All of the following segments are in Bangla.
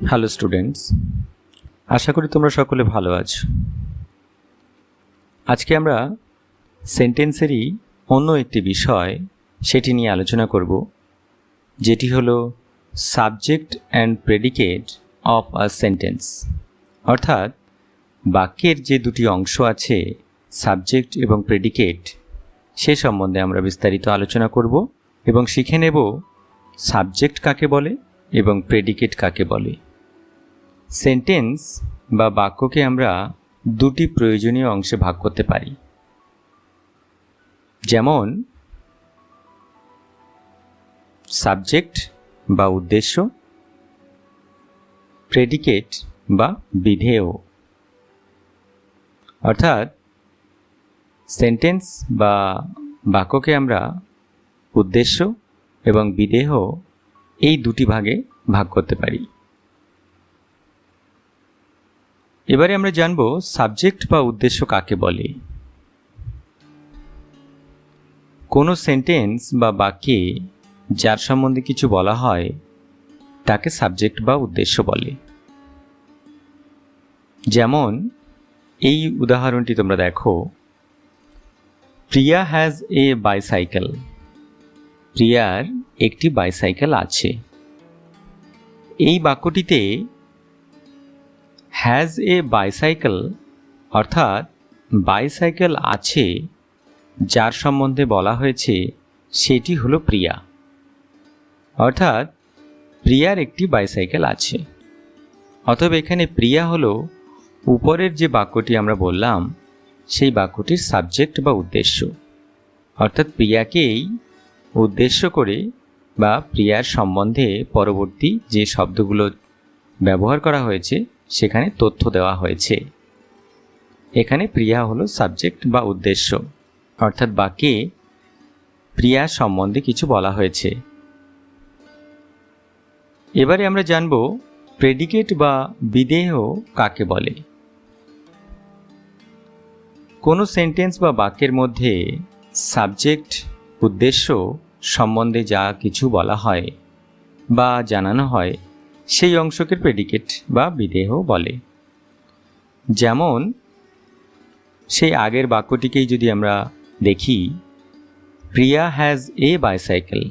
হ্যালো স্টুডেন্টস, আশা করি তোমরা সকলে ভালো আছো। আজকে আমরা সেন্টেন্সেরই অন্য একটি বিষয় সেটি নিয়ে আলোচনা করব, যেটি হলো subject and predicate of a sentence. অর্থাৎ বাক্যের যে দুটি অংশ আছে, সাবজেক্ট এবং প্রেডিকেট, সে সম্বন্ধে আমরা বিস্তারিত আলোচনা করব এবং শিখে নেব সাবজেক্ট কাকে বলে এবং প্রেডিকেট কাকে বলে। সেন্টেন্স বা বাক্যকে আমরা দুটি প্রয়োজনীয় অংশে ভাগ করতে পারি, যেমন সাবজেক্ট বা উদ্দেশ্য, প্রেডিকেট বা বিধেয়। অর্থাৎ সেন্টেন্স বা বাক্যকে আমরা উদ্দেশ্য এবং বিধেয় এই দুটি ভাগে ভাগ করতে পারি। এবারে আমরা জানব সাবজেক্ট বা উদ্দেশ্য কাকে বলে। কোনো সেন্টেন্স বা বাক্যে যার সম্বন্ধে কিছু বলা হয় তাকে সাবজেক্ট বা উদ্দেশ্য বলে। যেমন এই উদাহরণটি তোমরা দেখো, প্রিয়া হ্যাজ এ বাইসাইকেল। প্রিয়ার একটি বাইসাইকেল আছে। এই বাক্যটিতে হ্যাজ এ বাইসাইকেল অর্থাৎ বাইসাইকেল আছে যার সম্বন্ধে বলা হয়েছে সেটি হলো প্রিয়া। অর্থাৎ প্রিয়ার একটি বাইসাইকেল আছে। অতএব এখানে প্রিয়া হলো উপরের যে বাক্যটি আমরা বললাম সেই বাক্যটির সাবজেক্ট বা উদ্দেশ্য। অর্থাৎ প্রিয়াকেই উদ্দেশ্য করে বা প্রিয়ার সম্বন্ধে পরবর্তী যে শব্দগুলো ব্যবহার করা হয়েছে সেখানে তথ্য দেওয়া হয়েছে। এখানে প্রিয়া হলো সাবজেক্ট বা উদ্দেশ্য, অর্থাৎ বাক্যে প্রিয়ার সম্বন্ধে কিছু বলা হয়েছে। এবারে আমরা জানব প্রেডিকেট বা বিধেয় কাকে বলে। কোনো সেন্টেন্স বা বাক্যের মধ্যে সাবজেক্ট উদ্দেশ্য সম্বন্ধে যা কিছু বলা হয় বা জানানো হয় সেই অংশকে প্রেডিকেট বা বিধেয় বলে। যেমন সেই আগের বাক্যটিকেই যদি আমরা দেখি, প্রিয়া হ্যাজ এ বাইসাইকেল।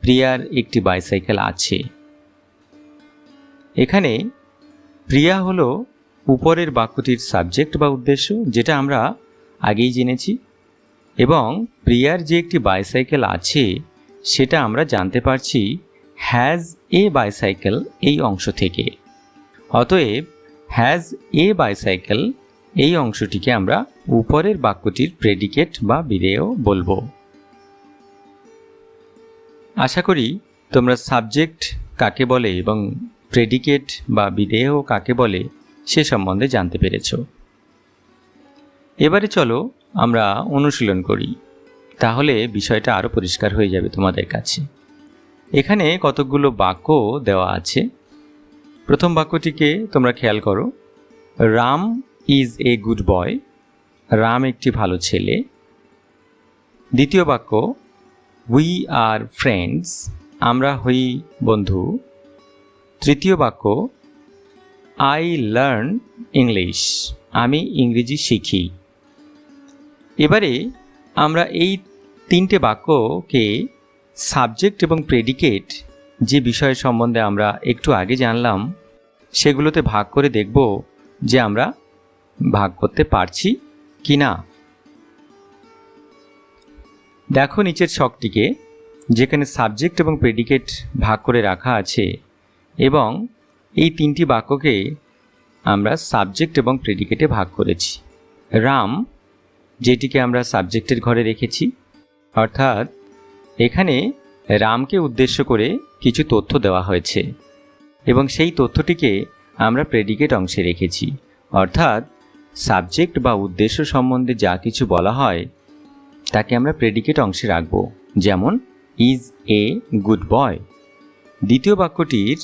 প্রিয়ার একটি বাইসাইকেল আছে। এখানে প্রিয়া হলো উপরের বাক্যটির সাবজেক্ট বা উদ্দেশ্য, যেটা আমরা আগেই জেনেছি, এবং প্রিয়ার যে একটি বাইসাইকেল আছে সেটা আমরা জানতে পারছি হ্যাজ এ বাইসাইকেল এই অংশ থেকে। অতএব হ্যাজ এ বাইসাইকেল এই অংশটিকে আমরা উপরের বাক্যটির প্রেডিকেট বা বিধেয় বলবো। আশা করি তোমরা সাবজেক্ট কাকে বলে এবং প্রেডিকেট বা বিধেয় কাকে বলে সে সম্বন্ধে জানতে পেরেছ। এবারে চলো আমরা অনুশীলন করি, তাহলে বিষয়টা আরও পরিষ্কার হয়ে যাবে তোমাদের কাছে। এখানে কতকগুলো বাক্য দেওয়া আছে। প্রথম বাক্যটিকে তোমরা খেয়াল করো, রাম ইজ এ গুড বয়। রাম একটি ভালো ছেলে। দ্বিতীয় বাক্য, উই আর ফ্রেন্ডস। আমরা হই বন্ধু। তৃতীয় বাক্য, আই লার্ন ইংলিশ। আমি ইংরেজি শিখি। এবারে আমরা এই তিনটে বাক্যকে সাবজেক্ট এবং প্রেডিকেট যে বিষয় সম্বন্ধে আমরা একটু আগে জানলাম সেগুলোতে ভাগ করে দেখব যে আমরা ভাগ করতে পারছি কি না। দেখো নিচের ছকটিকে, যেখানে সাবজেক্ট এবং প্রেডিকেট ভাগ করে রাখা আছে এবং এই তিনটি বাক্যকে আমরা সাবজেক্ট এবং প্রেডিকেটে ভাগ করেছি। রাম, যেটিকে আমরা সাবজেক্টের ঘরে রেখেছি, অর্থাৎ এখানে রামকে উদ্দেশ্য করে কিছু তথ্য দেওয়া হয়েছে এবং সেই তথ্যটিকে আমরা প্রেডিকেট অংশে রেখেছি। অর্থাৎ সাবজেক্ট বা উদ্দেশ্য সম্বন্ধে যা কিছু বলা হয় তাকে আমরা প্রেডিকেট অংশে রাখব, যেমন ইজ এ গুড বয়। দ্বিতীয় বাক্যটির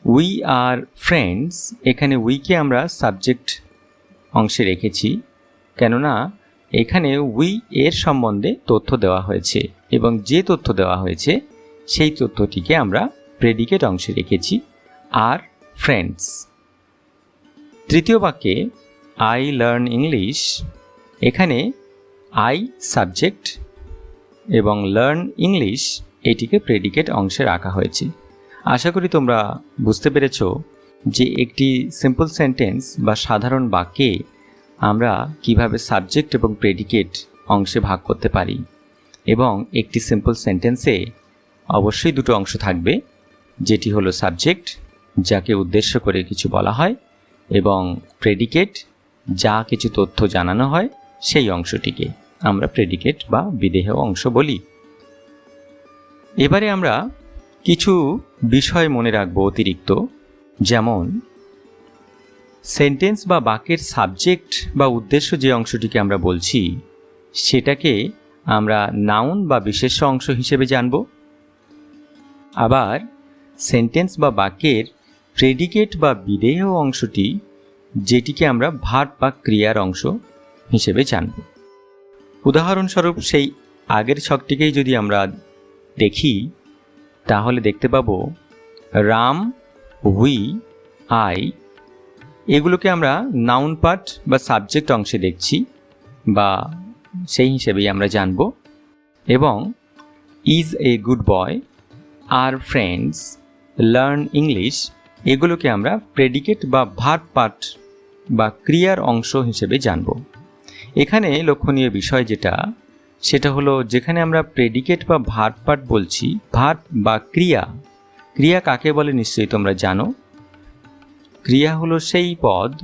উই আর ফ্রেন্ডস, এখানে উইকে আমরা সাবজেক্ট অংশে রেখেছি, কেননা এখানে উই এর সম্বন্ধে তথ্য দেওয়া হয়েছে এবং যে তথ্য দেওয়া হয়েছে সেই তথ্যটিকে আমরা প্রেডিকেট অংশে রেখেছি। আর ফ্রেন্ডস। তৃতীয় বাক্যে আই লার্ন ইংলিশ, এখানে আই সাবজেক্ট এবং লার্ন ইংলিশ এটিকে প্রেডিকেট অংশে রাখা হয়েছে। আশা করি তোমরা বুঝতে পেরেছ যে একটি সিম্পল সেন্টেন্স বা সাধারণ বাক্যে আমরা কিভাবে সাবজেক্ট এবং প্রেডিকেট অংশে ভাগ করতে পারি। এবং একটি সিম্পল সেন্টেন্সে অবশ্যই দুটো অংশ থাকবে, যেটি হলো সাবজেক্ট, যাকে উদ্দেশ্য করে কিছু বলা হয়, এবং প্রেডিকেট, যা কিছু তথ্য জানানো হয় সেই অংশটিকে আমরা প্রেডিকেট বা বিধেয় অংশ বলি। এবারে আমরা কিছু বিষয় মনে রাখবো অতিরিক্ত, যেমন সেন্টেন্স বা বাক্যের সাবজেক্ট বা উদ্দেশ্য যে অংশটিকে আমরা বলছি সেটাকে আমরা নাউন বা বিশেষ্য অংশ হিসেবে জানব। আবার সেন্টেন্স বা বাক্যের প্রেডিকেট বা বিধেয় অংশটি, যেটিকে আমরা ভার্ব বা ক্রিয়ার অংশ হিসেবে জানব। উদাহরণস্বরূপ সেই আগের ছকটিকেই যদি আমরা দেখি তাহলে দেখতে পাবো রাম, উই, আই এগুলোকে আমরা নাউন পার্ট বা সাবজেক্ট অংশে দেখছি বা সেই হিসেবেই আমরা জানব। এবং ইজ এ গুড বয়, আর ফ্রেন্ডস, লার্ন ইংলিশ এগুলোকে আমরা প্রেডিকেট বা ভার্ব পার্ট বা ক্রিয়ার অংশ হিসেবে জানব। এখানে লক্ষণীয় বিষয় সেটা হলো, যেখানে আমরা প্রেডিকেট বা ভার্ব পার্ট বলছি, ভার্ব বা ক্রিয়া, ক্রিয়া কাকে বলে নিশ্চয়ই তোমরা জানো। ক্রিয়া হলো সেই পদ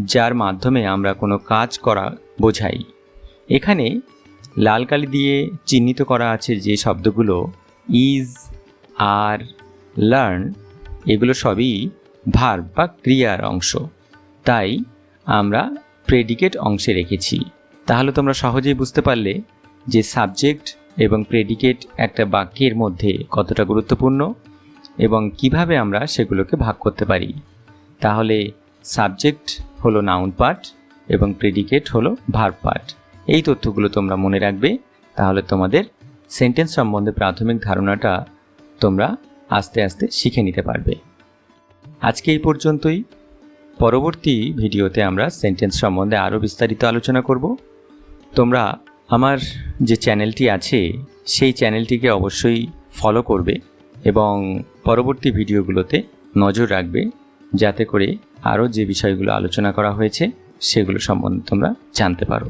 যার মাধ্যমে আমরা কোনো কাজ করা বোঝাই। এখানে লাল কালি দিয়ে চিহ্নিত করা আছে যে শব্দগুলো ইজ, আর, লার্ন এগুলো সবই ভার্ব বা ক্রিয়ার অংশ, তাই আমরা প্রেডিকেট অংশে রেখেছি। তাহলে তোমরা সহজেই বুঝতে পারলে যে সাবজেক্ট এবং প্রেডিকেট একটা বাক্যের মধ্যে কতটা গুরুত্বপূর্ণ এবং কিভাবে আমরা সেগুলোকে ভাগ করতে পারি। তাহলে সাবজেক্ট হলো নাউন পার্ট এবং প্রেডিকেট হলো ভার্ব পার্ট। এই তথ্যগুলো তোমরা মনে রাখবে, তাহলে তোমাদের সেন্টেন্স সম্বন্ধে প্রাথমিক ধারণাটা তোমরা আস্তে আস্তে শিখে নিতে পারবে। আজকে এই পর্যন্তই। পরবর্তী ভিডিওতে আমরা সেন্টেন্স সম্বন্ধে আরও বিস্তারিত আলোচনা করব। তোমরা আমার যে চ্যানেলটি আছে সেই চ্যানেলটিকে অবশ্যই ফলো করবে এবং পরবর্তী ভিডিওগুলোতে নজর রাখবে, যাতে করে আরও যে বিষয়গুলো আলোচনা করা হয়েছে সেগুলো সম্বন্ধে তোমরা জানতে পারো।